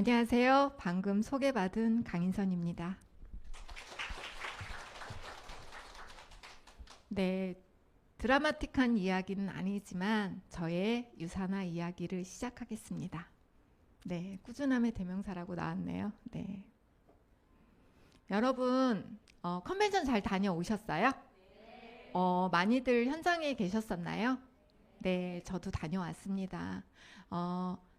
안녕하세요. 방금 소개받은 강인선입니다. 네, 드라마틱한 이야기는 아니지만 저의 유사나 이야기를 시작하겠습니다. 네, 꾸준함의 대명사라고 나왔네요. 네. 여러분, 컨벤션 잘 다녀오셨어요? 많이들 현장에 계셨었나요? 네, 저도 다녀왔습니다.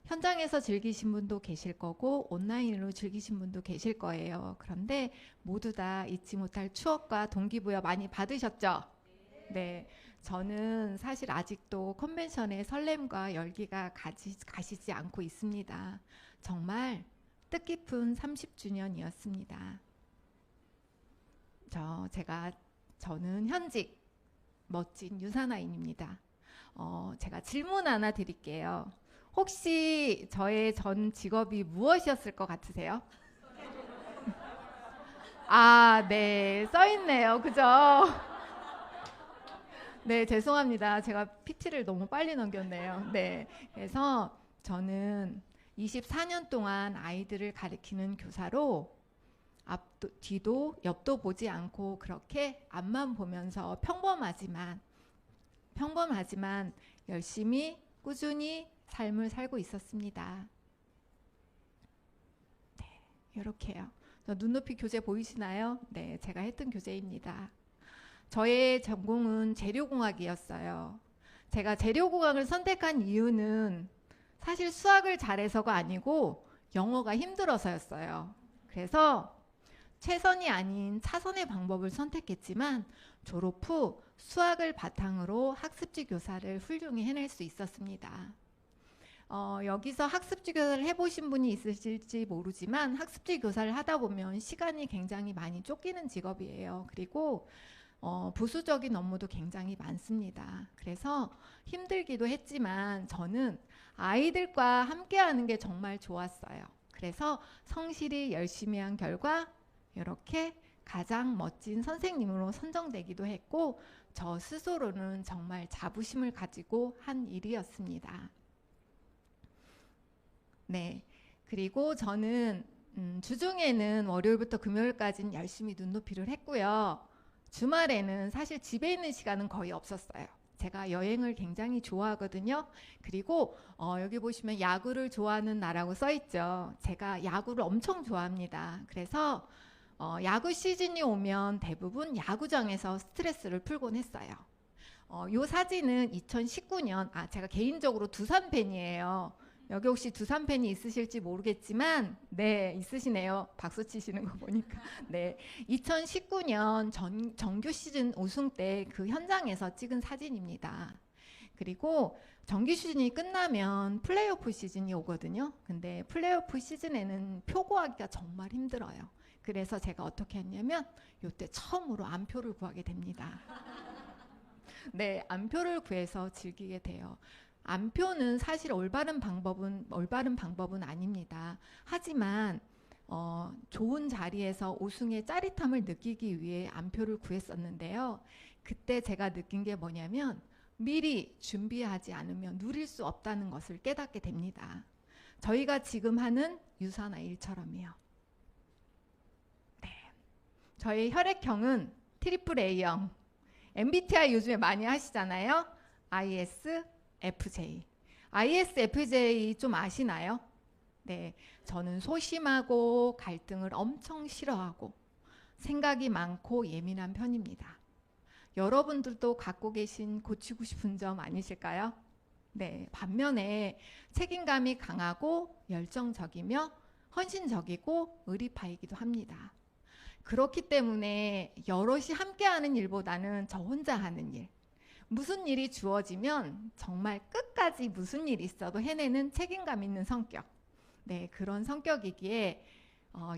현장에서 즐기신 분도 계실 거고 온라인으로 즐기신 분도 계실 거예요. 그런데 모두 다 잊지 못할 추억과 동기부여 많이 받으셨죠? 네, 저는 사실 아직도 컨벤션의 설렘과 열기가 가시지 않고 있습니다. 정말 뜻깊은 30주년이었습니다. 저는 현직 멋진 유사나인입니다. 제가 질문 하나 드릴게요. 혹시 저의 전 직업이 무엇이었을 것 같으세요? 아, 네, 써있네요. 그죠? 네, 죄송합니다. 제가 PT를 너무 빨리 넘겼네요. 네, 그래서 저는 24년 동안 아이들을 가르치는 교사로 앞도, 뒤도, 옆도 보지 않고 그렇게 앞만 보면서 평범하지만 열심히, 꾸준히 삶을 살고 있었습니다. 네, 이렇게요. 눈높이 교재 보이시나요? 네, 제가 했던 교재입니다. 저의 전공은 재료공학이었어요. 제가 재료공학을 선택한 이유는 사실 수학을 잘해서가 아니고 영어가 힘들어서였어요. 그래서 최선이 아닌 차선의 방법을 선택했지만 졸업 후 수학을 바탕으로 학습지 교사를 훌륭히 해낼 수 있었습니다. 여기서 학습지 교사를 해보신 분이 있으실지 모르지만 학습지 교사를 하다 보면 시간이 굉장히 많이 쫓기는 직업이에요. 그리고 부수적인 업무도 굉장히 많습니다. 그래서 힘들기도 했지만 저는 아이들과 함께하는 게 정말 좋았어요. 그래서 성실히 열심히 한 결과 이렇게 가장 멋진 선생님으로 선정되기도 했고 저 스스로는 정말 자부심을 가지고 한 일이었습니다. 네, 그리고 저는 주중에는 월요일부터 금요일까지는 열심히 눈높이를 했고요. 주말에는 사실 집에 있는 시간은 거의 없었어요. 제가 여행을 굉장히 좋아하거든요. 그리고 여기 보시면 야구를 좋아하는 나라고 써있죠. 제가 야구를 엄청 좋아합니다. 그래서 야구 시즌이 오면 대부분 야구장에서 스트레스를 풀곤 했어요. 이 사진은 2019년, 제가 개인적으로 두산 팬이에요. 여기 혹시 두산 팬이 있으실지 모르겠지만 네, 있으시네요. 박수 치시는 거 보니까. 네, 2019년 정규 시즌 우승 때 그 현장에서 찍은 사진입니다. 그리고 정규 시즌이 끝나면 플레이오프 시즌이 오거든요. 근데 플레이오프 시즌에는 표 구하기가 정말 힘들어요. 그래서 제가 어떻게 했냐면 이때 처음으로 안표를 구하게 됩니다. 네, 안표를 구해서 즐기게 돼요. 안표는 사실 올바른 방법은 아닙니다. 하지만 좋은 자리에서 우승의 짜릿함을 느끼기 위해 안표를 구했었는데요. 그때 제가 느낀 게 뭐냐면 미리 준비하지 않으면 누릴 수 없다는 것을 깨닫게 됩니다. 저희가 지금 하는 유사나 일처럼이요. 네, 저희 혈액형은 트리플 A형. MBTI 요즘에 많이 하시잖아요. ISFJ. ISFJ 좀 아시나요? 네, 저는 소심하고 갈등을 엄청 싫어하고 생각이 많고 예민한 편입니다. 여러분들도 갖고 계신 고치고 싶은 점 아니실까요? 네, 반면에 책임감이 강하고 열정적이며 헌신적이고 의리파이기도 합니다. 그렇기 때문에 여럿이 함께하는 일보다는 저 혼자 하는 일, 무슨 일이 주어지면 정말 끝까지 무슨 일이 있어도 해내는 책임감 있는 성격. 네, 그런 성격이기에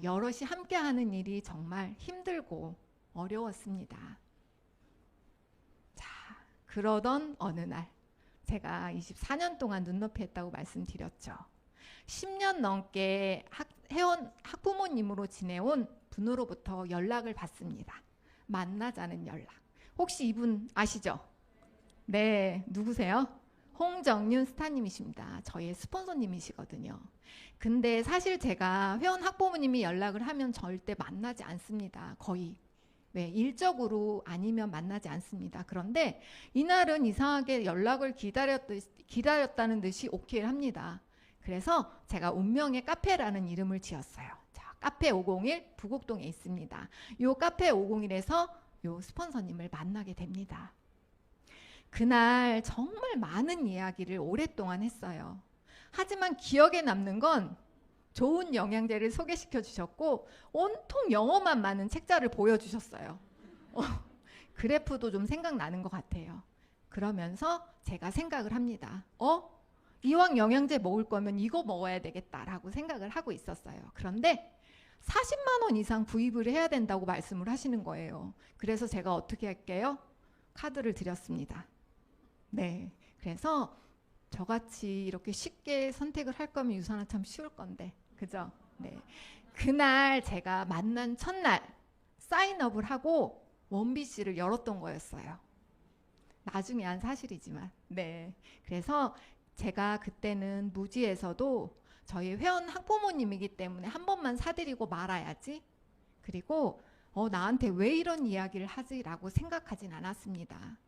여럿이 함께하는 일이 정말 힘들고 어려웠습니다. 자, 그러던 어느 날 제가 24년 동안 눈높이 했다고 말씀드렸죠. 10년 넘게 학부모님으로 지내온 분으로부터 연락을 받습니다. 만나자는 연락. 혹시 이분 아시죠? 네, 누구세요? 홍정윤 스타님이십니다. 저희의 스폰서님이시거든요. 근데 사실 제가 회원 학부모님이 연락을 하면 절대 만나지 않습니다. 거의. 네, 일적으로 아니면 만나지 않습니다. 그런데 이날은 이상하게 연락을 기다렸다는 듯이 오케이를 합니다. 그래서 제가 운명의 카페라는 이름을 지었어요. 자, 카페 501 부곡동에 있습니다. 요 카페 501에서 요 스폰서님을 만나게 됩니다. 그날 정말 많은 이야기를 오랫동안 했어요. 하지만 기억에 남는 건 좋은 영양제를 소개시켜 주셨고 온통 영어만 많은 책자를 보여주셨어요. 그래프도 좀 생각나는 것 같아요. 그러면서 제가 생각을 합니다. 이왕 영양제 먹을 거면 이거 먹어야 되겠다라고 생각을 하고 있었어요. 그런데 40만 원 이상 구입을 해야 된다고 말씀을 하시는 거예요. 그래서 제가 어떻게 할게요? 카드를 드렸습니다. 네, 그래서 저같이 이렇게 쉽게 선택을 할 거면 유산화 참 쉬울 건데, 그죠? 네, 그날 제가 만난 첫날 사인업을 하고 원비씨를 열었던 거였어요. 나중에 한 사실이지만. 네, 그래서 제가 그때는 무지에서도 저희 회원 학부모님이기 때문에 한 번만 사드리고 말아야지, 그리고 나한테 왜 이런 이야기를 하지? 라고 생각하진 않았습니다.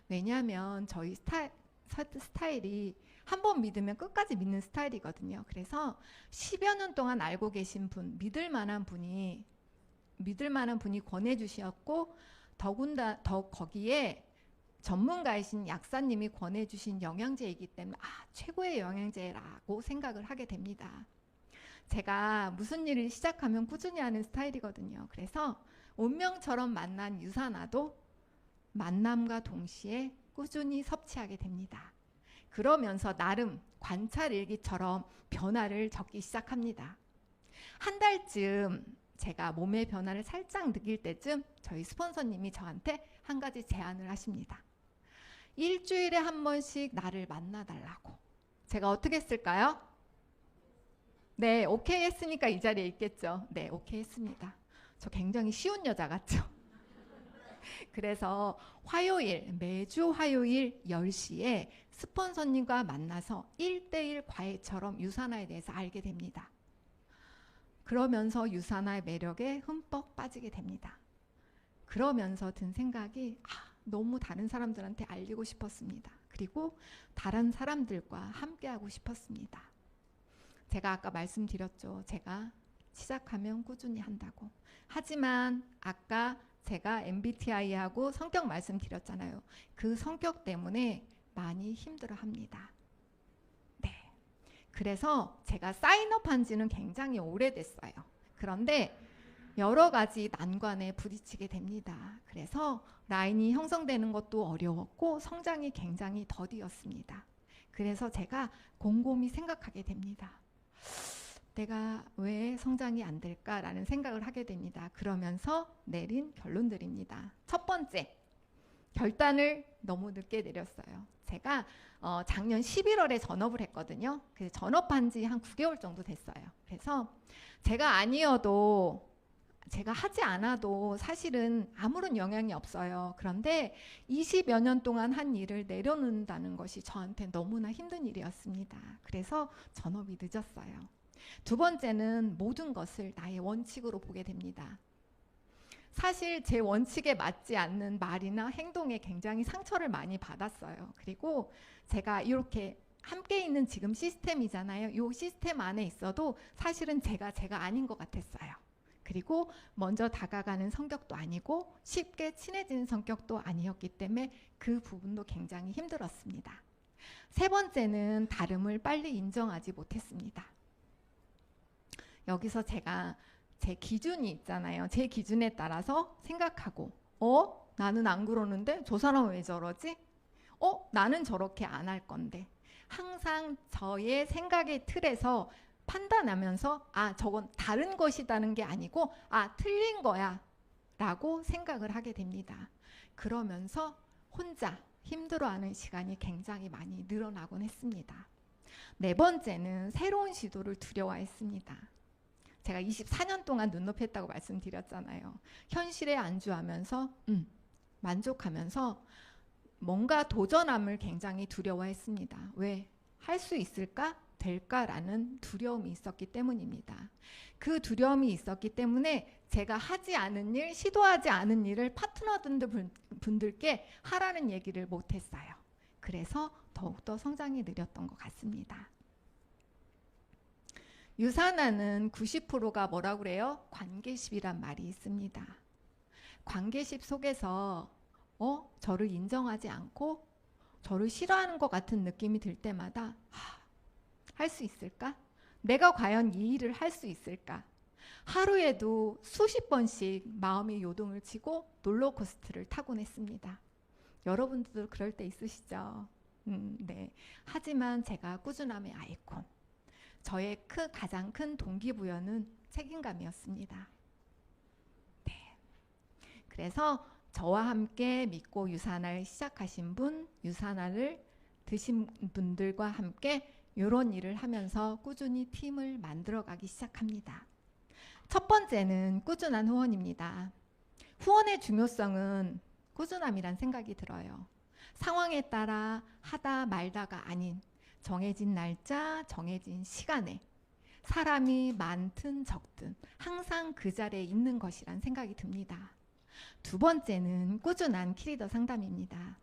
왜냐하면 저희 스타일이 한 번 믿으면 끝까지 믿는 스타일이거든요. 그래서 10여 년 동안 알고 계신 분, 믿을 만한 분이 권해주셨고, 거기에 전문가이신 약사님이 권해주신 영양제이기 때문에 최고의 영양제라고 생각을 하게 됩니다. 제가 무슨 일을 시작하면 꾸준히 하는 스타일이거든요. 그래서 운명처럼 만난 유산화도 만남과 동시에 꾸준히 섭취하게 됩니다. 그러면서 나름 관찰일기처럼 변화를 적기 시작합니다. 한 달쯤 제가 몸의 변화를 살짝 느낄 때쯤 저희 스폰서님이 저한테 한 가지 제안을 하십니다. 일주일에 한 번씩 나를 만나달라고. 제가 어떻게 했을까요? 네, 오케이 했으니까 이 자리에 있겠죠. 네, 오케이 했습니다. 저 굉장히 쉬운 여자 같죠? 그래서 매주 화요일 10시에 스폰서님과 만나서 1대1 과외처럼 유산화에 대해서 알게 됩니다. 그러면서 유산화의 매력에 흠뻑 빠지게 됩니다. 그러면서 든 생각이 너무 다른 사람들한테 알리고 싶었습니다. 그리고 다른 사람들과 함께하고 싶었습니다. 제가 아까 말씀드렸죠. 제가 시작하면 꾸준히 한다고. 하지만 아까 제가 MBTI하고 성격 말씀드렸잖아요. 그 성격 때문에 많이 힘들어합니다. 네. 그래서 제가 사인업한 지는 굉장히 오래됐어요. 그런데 여러 가지 난관에 부딪히게 됩니다. 그래서 라인이 형성되는 것도 어려웠고 성장이 굉장히 더디었습니다. 그래서 제가 곰곰이 생각하게 됩니다. 내가 왜 성장이 안 될까라는 생각을 하게 됩니다. 그러면서 내린 결론들입니다. 첫 번째, 결단을 너무 늦게 내렸어요. 제가 작년 11월에 전업을 했거든요. 그래서 전업한 지 한 9개월 정도 됐어요. 그래서 제가 하지 않아도 사실은 아무런 영향이 없어요. 그런데 20여 년 동안 한 일을 내려놓는다는 것이 저한테 너무나 힘든 일이었습니다. 그래서 전업이 늦었어요. 두 번째는 모든 것을 나의 원칙으로 보게 됩니다. 사실 제 원칙에 맞지 않는 말이나 행동에 굉장히 상처를 많이 받았어요. 그리고 제가 이렇게 함께 있는 지금 시스템이잖아요. 이 시스템 안에 있어도 사실은 제가 아닌 것 같았어요. 그리고 먼저 다가가는 성격도 아니고 쉽게 친해지는 성격도 아니었기 때문에 그 부분도 굉장히 힘들었습니다. 세 번째는 다름을 빨리 인정하지 못했습니다. 여기서 제가 제 기준이 있잖아요. 제 기준에 따라서 생각하고 나는 안 그러는데 저 사람은 왜 저러지? 나는 저렇게 안 할 건데. 항상 저의 생각의 틀에서 판단하면서 저건 다른 것이라는 게 아니고 틀린 거야 라고 생각을 하게 됩니다. 그러면서 혼자 힘들어하는 시간이 굉장히 많이 늘어나곤 했습니다. 네 번째는 새로운 시도를 두려워했습니다. 제가 24년 동안 눈높이했다고 말씀드렸잖아요. 현실에 안주하면서 만족하면서 뭔가 도전함을 굉장히 두려워했습니다. 왜? 할 수 있을까? 될까라는 두려움이 있었기 때문입니다. 그 두려움이 있었기 때문에 제가 하지 않은 일, 시도하지 않은 일을 파트너분들께 하라는 얘기를 못했어요. 그래서 더욱더 성장이 느렸던 것 같습니다. 유산화는 90%가 뭐라고 그래요? 관계십이란 말이 있습니다. 관계십 속에서 저를 인정하지 않고 저를 싫어하는 것 같은 느낌이 들 때마다 할 수 있을까? 내가 과연 이 일을 할 수 있을까? 하루에도 수십 번씩 마음이 요동을 치고 롤러코스터를 타곤 했습니다. 여러분들도 그럴 때 있으시죠? 네. 하지만 제가 꾸준함의 아이콘, 저의 가장 큰 동기부여는 책임감이었습니다. 네. 그래서 저와 함께 믿고 유산화를 시작하신 분, 유산화를 드신 분들과 함께 이런 일을 하면서 꾸준히 팀을 만들어가기 시작합니다. 첫 번째는 꾸준한 후원입니다. 후원의 중요성은 꾸준함이란 생각이 들어요. 상황에 따라 하다 말다가 아닌 정해진 날짜, 정해진 시간에 사람이 많든 적든 항상 그 자리에 있는 것이란 생각이 듭니다. 두 번째는 꾸준한 키리더 상담입니다.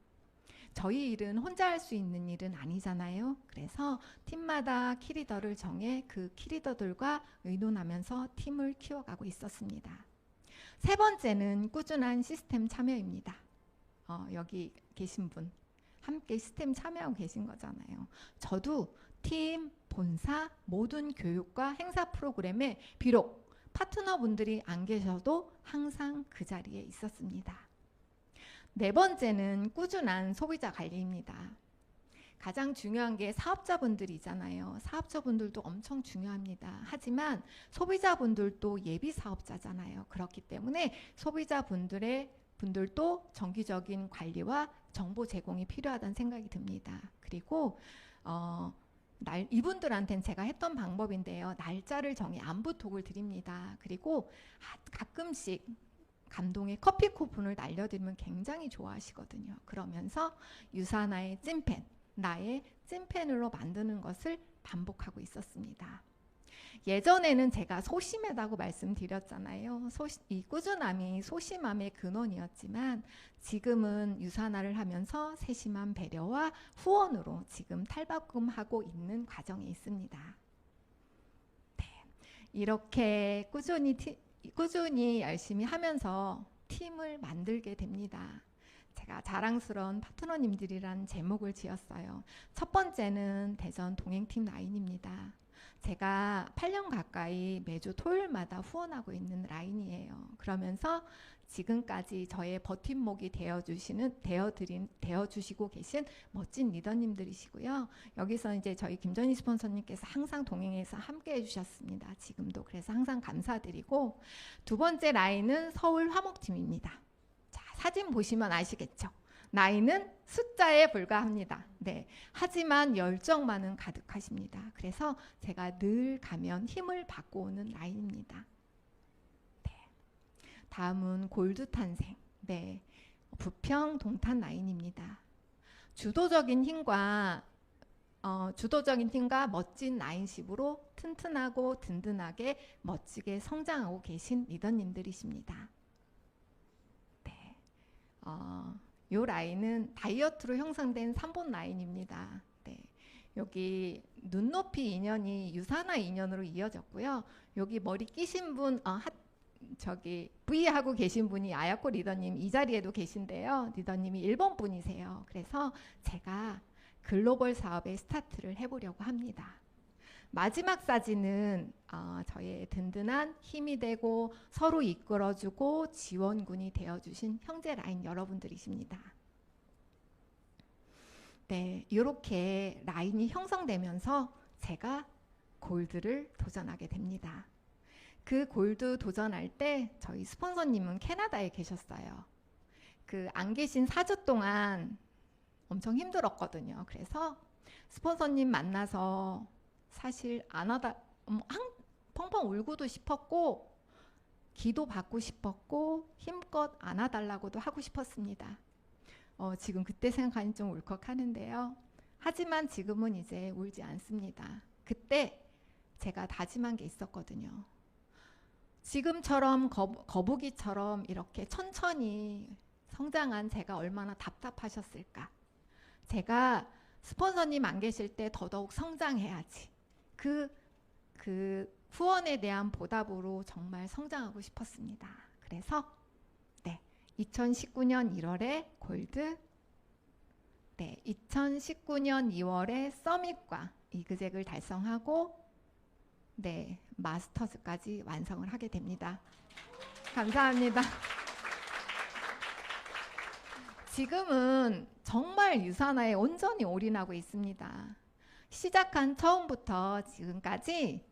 저희 일은 혼자 할 수 있는 일은 아니잖아요. 그래서 팀마다 키리더를 정해 그 키리더들과 의논하면서 팀을 키워가고 있었습니다. 세 번째는 꾸준한 시스템 참여입니다. 여기 계신 분 함께 시스템 참여하고 계신 거잖아요. 저도 팀, 본사, 모든 교육과 행사 프로그램에 비록 파트너분들이 안 계셔도 항상 그 자리에 있었습니다. 네 번째는 꾸준한 소비자 관리입니다. 가장 중요한 게 사업자분들이잖아요. 사업자분들도 엄청 중요합니다. 하지만 소비자분들도 예비 사업자잖아요. 그렇기 때문에 소비자분들도 정기적인 관리와 정보 제공이 필요하다는 생각이 듭니다. 그리고 이분들한테는 제가 했던 방법인데요. 날짜를 정해 안부톡을 드립니다. 그리고 가끔씩 감동의 커피 쿠폰을 날려드리면 굉장히 좋아하시거든요. 그러면서 유산화의 찐팬, 나의 찐팬으로 만드는 것을 반복하고 있었습니다. 예전에는 제가 소심하다고 말씀드렸잖아요. 이 꾸준함이 소심함의 근원이었지만 지금은 유산화를 하면서 세심한 배려와 후원으로 지금 탈바꿈하고 있는 과정에 있습니다. 네, 이렇게 꾸준히 열심히 하면서 팀을 만들게 됩니다. 제가 자랑스러운 파트너님들이라는 제목을 지었어요. 첫 번째는 대전 동행팀 라인입니다. 제가 8년 가까이 매주 토요일마다 후원하고 있는 라인이에요. 그러면서 지금까지 저의 버팀목이 되어주시고 계신 멋진 리더님들이시고요. 여기서 이제 저희 김전희 스폰서님께서 항상 동행해서 함께 해주셨습니다. 지금도 그래서 항상 감사드리고, 두 번째 라인은 서울 화목팀입니다. 자, 사진 보시면 아시겠죠? 나이는 숫자에 불과합니다. 네. 하지만 열정만은 가득하십니다. 그래서 제가 늘 가면 힘을 받고 오는 라인입니다. 네. 다음은 골드 탄생. 네. 부평 동탄 라인입니다. 주도적인 힘과 멋진 라인십으로 튼튼하고 든든하게 멋지게 성장하고 계신 리더님들이십니다. 네. 이 라인은 다이어트로 형성된 3본 라인입니다. 네. 여기 눈높이 인연이 유산화 인연으로 이어졌고요. 여기 머리 끼신 분, V 하고 계신 분이 아야코 리더님 이 자리에도 계신데요. 리더님이 일본 분이세요. 그래서 제가 글로벌 사업에 스타트를 해보려고 합니다. 마지막 사진은 저의 든든한 힘이 되고 서로 이끌어주고 지원군이 되어주신 형제 라인 여러분들이십니다. 네, 이렇게 라인이 형성되면서 제가 골드를 도전하게 됩니다. 그 골드 도전할 때 저희 스폰서님은 캐나다에 계셨어요. 그 안 계신 4주 동안 엄청 힘들었거든요. 그래서 스폰서님 만나서 사실 펑펑 울고도 싶었고 기도 받고 싶었고 힘껏 안아달라고도 하고 싶었습니다. 지금 그때 생각하니 좀 울컥하는데요. 하지만 지금은 이제 울지 않습니다. 그때 제가 다짐한 게 있었거든요. 지금처럼 거북이처럼 이렇게 천천히 성장한 제가 얼마나 답답하셨을까. 제가 스폰서님 안 계실 때 더더욱 성장해야지. 그 후원에 대한 보답으로 정말 성장하고 싶었습니다. 그래서 2019년 1월에 골드, 2019년 2월에 서밋과 이그젝을 달성하고 마스터즈까지 완성을 하게 됩니다. 감사합니다. 지금은 정말 유산화에 온전히 올인하고 있습니다. 시작한 처음부터 지금까지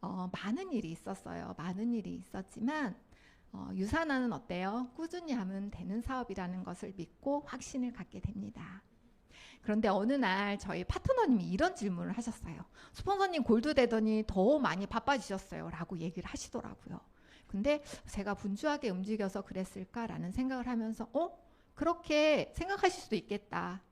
많은 일이 있었어요. 많은 일이 있었지만 유산화는 어때요? 꾸준히 하면 되는 사업이라는 것을 믿고 확신을 갖게 됩니다. 그런데 어느 날 저희 파트너님이 이런 질문을 하셨어요. 스폰서님 골드 되더니 더 많이 바빠지셨어요 라고 얘기를 하시더라고요. 근데 제가 분주하게 움직여서 그랬을까라는 생각을 하면서 그렇게 생각하실 수도 있겠다.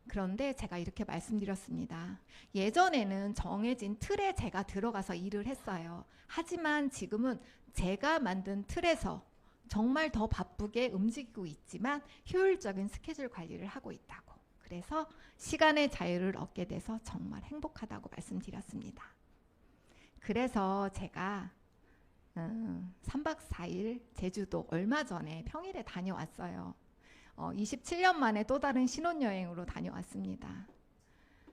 그런데 제가 이렇게 말씀드렸습니다. 예전에는 정해진 틀에 제가 들어가서 일을 했어요. 하지만 지금은 제가 만든 틀에서 정말 더 바쁘게 움직이고 있지만 효율적인 스케줄 관리를 하고 있다고. 그래서 시간의 자유를 얻게 돼서 정말 행복하다고 말씀드렸습니다. 그래서 제가 3박 4일 제주도 얼마 전에 평일에 다녀왔어요. 27년 만에 또 다른 신혼여행으로 다녀왔습니다.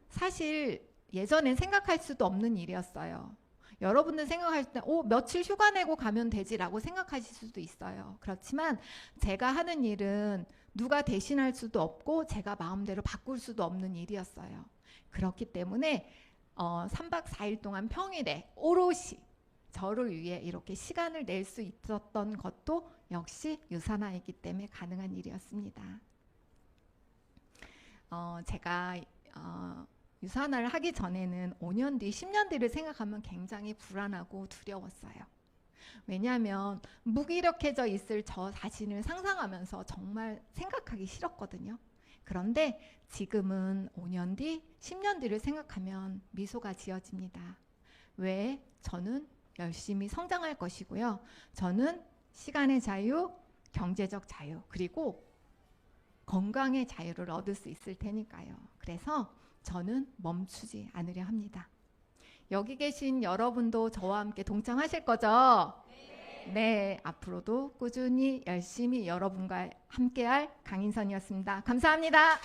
사실 예전엔 생각할 수도 없는 일이었어요. 여러분들 생각하실 때 며칠 휴가 내고 가면 되지라고 생각하실 수도 있어요. 그렇지만 제가 하는 일은 누가 대신할 수도 없고 제가 마음대로 바꿀 수도 없는 일이었어요. 그렇기 때문에 3박 4일 동안 평일에 오롯이 저를 위해 이렇게 시간을 낼 수 있었던 것도 역시 유산화이기 때문에 가능한 일이었습니다. 제가 유산화를 하기 전에는 5년 뒤, 10년 뒤를 생각하면 굉장히 불안하고 두려웠어요. 왜냐하면 무기력해져 있을 저 자신을 상상하면서 정말 생각하기 싫었거든요. 그런데 지금은 5년 뒤, 10년 뒤를 생각하면 미소가 지어집니다. 왜? 저는 열심히 성장할 것이고요. 저는 시간의 자유, 경제적 자유, 그리고 건강의 자유를 얻을 수 있을 테니까요. 그래서 저는 멈추지 않으려 합니다. 여기 계신 여러분도 저와 함께 동참하실 거죠? 네, 앞으로도 꾸준히 열심히 여러분과 함께할 강인선이었습니다. 감사합니다.